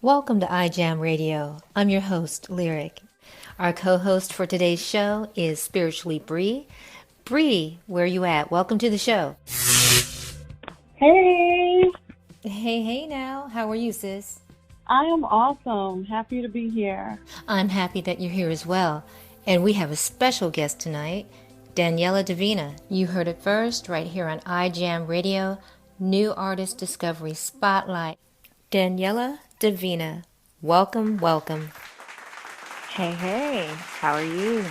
Welcome to iJAMRadio. I'm your host, Lyric. Our co-host for today's show is Spiritually Bri. Bri, where are you at? Welcome to the show. Hey. Hey now. How are you, sis? I am awesome. Happy to be here. I'm happy that you're here as well. And we have a special guest tonight, Daniella Davina. You heard it first right here on iJAMRadio, New Artist Discovery Spotlight. Daniella Davina, welcome. Hey, how are you?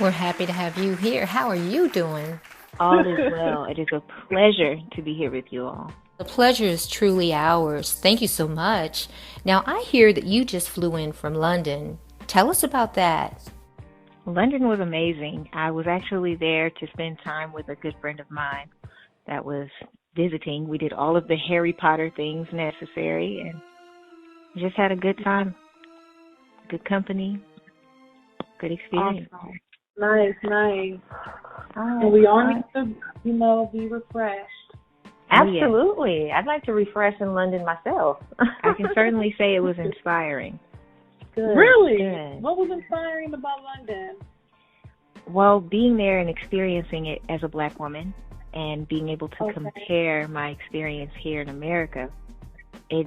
We're happy to have you here. How are you doing? All is well. It is a pleasure to be here with you all. The pleasure is truly ours. Thank you so much. Now, I hear that you just flew in from London. Tell us about that. London was amazing. I was actually there to spend time with a good friend of mine that was visiting. We did all of the Harry Potter things necessary and just had a good time. Good company. Good experience. Awesome. Nice. And we all need to, be refreshed. Absolutely. I'd like to refresh in London myself. I can certainly say it was inspiring. Good. Really? Good. What was inspiring about London? Well, being there and experiencing it as a Black woman and being able to compare my experience here in America, it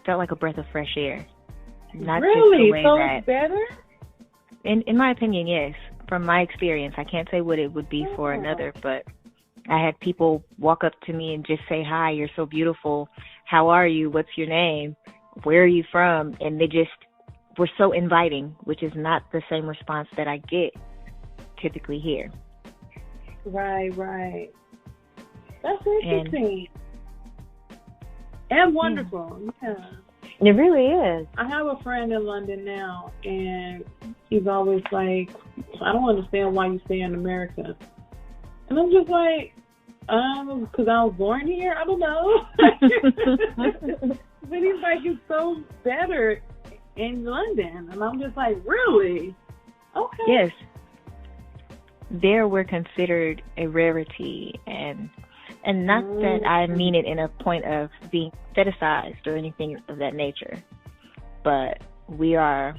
felt like a breath of fresh air. Not really? Just the way so that, it's better? In my opinion, yes. From my experience, I can't say what it would be for another, but I had people walk up to me and just say, "Hi, you're so beautiful. How are you? What's your name? Where are you from?" And they just were so inviting, which is not the same response that I get typically here. Right. That's interesting. And wonderful. Yeah. It really is. I have a friend in London now, and he's always like, "I don't understand why you stay in America." And I'm just like, because I was born here? I don't know. But he's like, it's so better in London. And I'm just like, really? Okay. Yes. There we're considered a rarity, and not that I mean it in a point of being fetishized or anything of that nature, but we are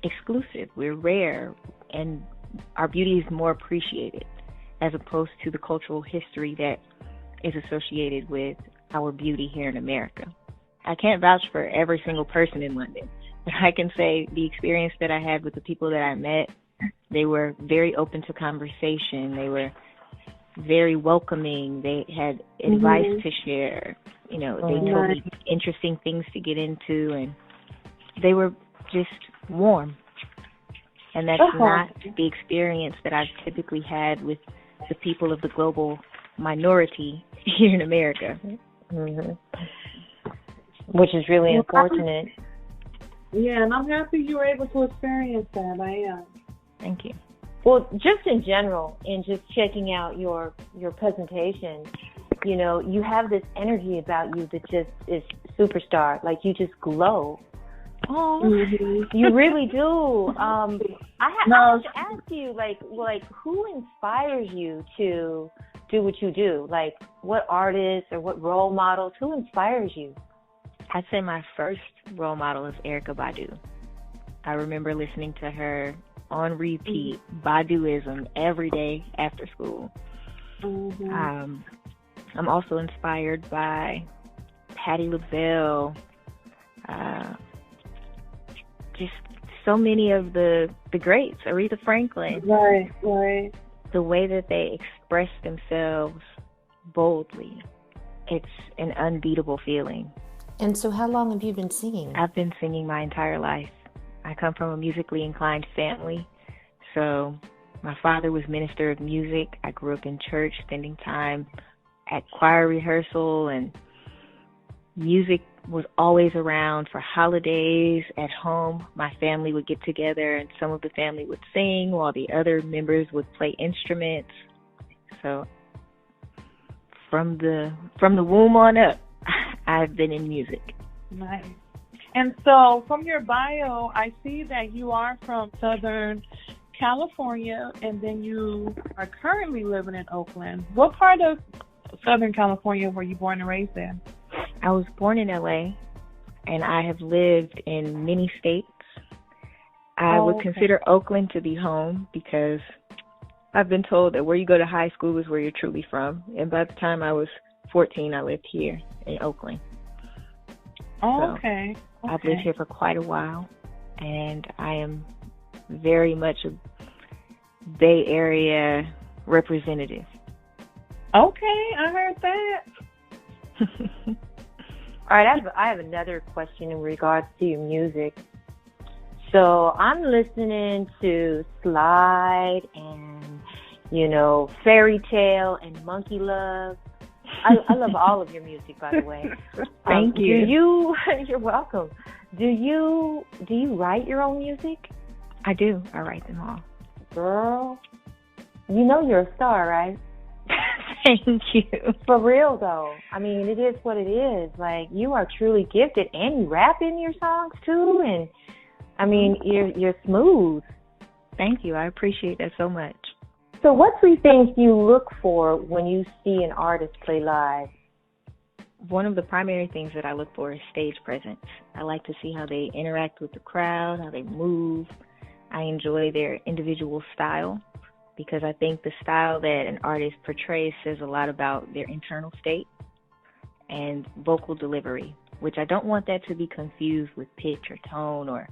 exclusive, we're rare, and our beauty is more appreciated as opposed to the cultural history that is associated with our beauty here in America. I can't vouch for every single person in London, but I can say the experience that I had with the people that I met, they were very open to conversation. They were very welcoming. They had advice to share. They told me interesting things to get into, and they were just warm. And that's not the experience that I've typically had with the people of the global minority here in America. Which is really unfortunate. Yeah, and I'm happy you were able to experience that. I am. Thank you. Well, just in general, and just checking out your presentation, you have this energy about you that just is superstar. Like, you just glow. Oh, you really do. I have to ask you, like, who inspires you to do what you do? Like, what artists or what role models? Who inspires you? I'd say my first role model is Erykah Badu. I remember listening to her on repeat, Baduism, every day after school. I'm also inspired by Patti LaBelle, just so many of the greats, Aretha Franklin. Right. The way that they express themselves boldly, it's an unbeatable feeling. And so how long have you been singing? I've been singing my entire life. I come from a musically inclined family. So my father was minister of music. I grew up in church, spending time at choir rehearsal, and music was always around for holidays. At home, my family would get together, and some of the family would sing while the other members would play instruments. So from the womb on up, I've been in music. Nice. And so from your bio, I see that you are from Southern California, and then you are currently living in Oakland. What part of Southern California were you born and raised in? I was born in LA, and I have lived in many states. I would consider Oakland to be home because I've been told that where you go to high school is where you're truly from. And by the time I was 14, I lived here in Oakland. Okay. I've lived here for quite a while, and I am very much a Bay Area representative. Okay, I heard that. All right, I have another question in regards to your music. So I'm listening to Slide and, Fairy Tale and Monkey Love. I love all of your music, by the way. Thank you. You're welcome. Do you write your own music? I do. I write them all. Girl, you're a star, right? Thank you. For real, though. I mean, it is what it is. Like, you are truly gifted, and you rap in your songs, too. And, I mean, you're smooth. Thank you. I appreciate that so much. So what 3 things do you look for when you see an artist play live? One of the primary things that I look for is stage presence. I like to see how they interact with the crowd, how they move. I enjoy their individual style, because I think the style that an artist portrays says a lot about their internal state, and vocal delivery, which I don't want that to be confused with pitch or tone or,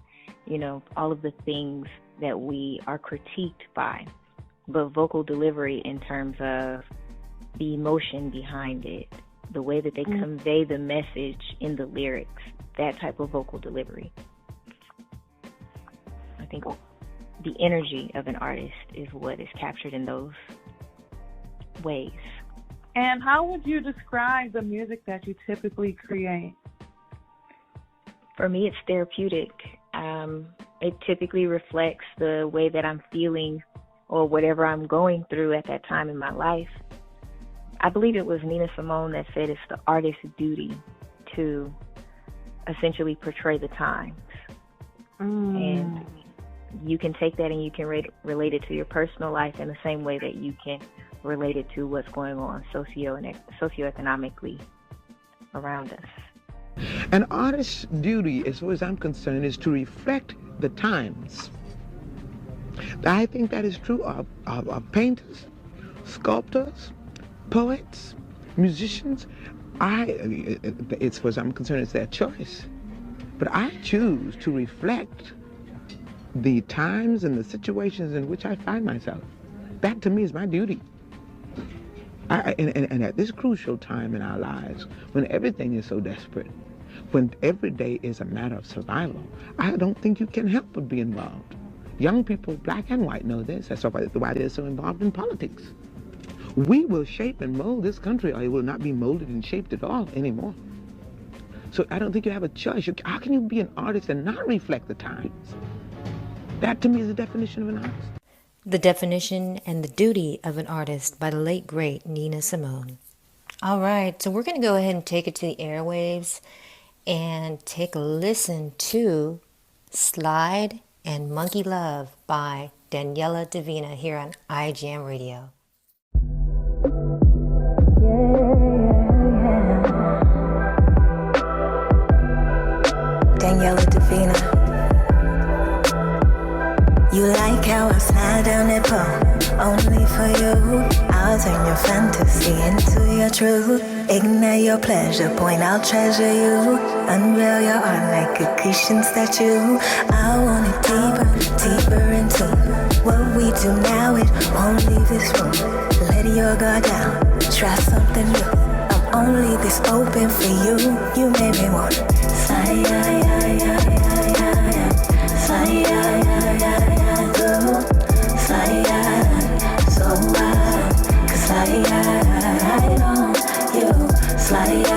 all of the things that we are critiqued by, but vocal delivery in terms of the emotion behind it, the way that they convey the message in the lyrics, that type of vocal delivery. I think the energy of an artist is what is captured in those ways. And how would you describe the music that you typically create? For me, it's therapeutic. It typically reflects the way that I'm feeling or whatever I'm going through at that time in my life. I believe it was Nina Simone that said it's the artist's duty to essentially portray the times. And you can take that and you can relate it to your personal life in the same way that you can relate it to what's going on socioeconomically around us. An artist's duty, as far as I'm concerned, is to reflect the times. I think that is true of painters, sculptors, poets, musicians. As far as I'm concerned, it's their choice. But I choose to reflect the times and the situations in which I find myself. That, to me, is my duty. And at this crucial time in our lives, when everything is so desperate, when every day is a matter of survival, I don't think you can help but be involved. Young people, black and white, know this. That's why they're so involved in politics. We will shape and mold this country, or it will not be molded and shaped at all anymore. So I don't think you have a choice. How can you be an artist and not reflect the times? That, to me, is the definition of an artist. The Definition and the Duty of an Artist by the late, great Nina Simone. All right, so we're going to go ahead and take it to the airwaves and take a listen to Slide and Monkey Love by Daniella Davina here on iJAMRadio. Daniella Davina. You like how I slide down that pole, only for you. I'll turn your fantasy into your truth. Ignite your pleasure point, I'll treasure you. Unveil your art like a Christian statue. I want it deeper, deeper into what we do now. It won't leave this room. Let your guard down, try something new. I'm only this open for you. You made me want sigh, slide on you, slide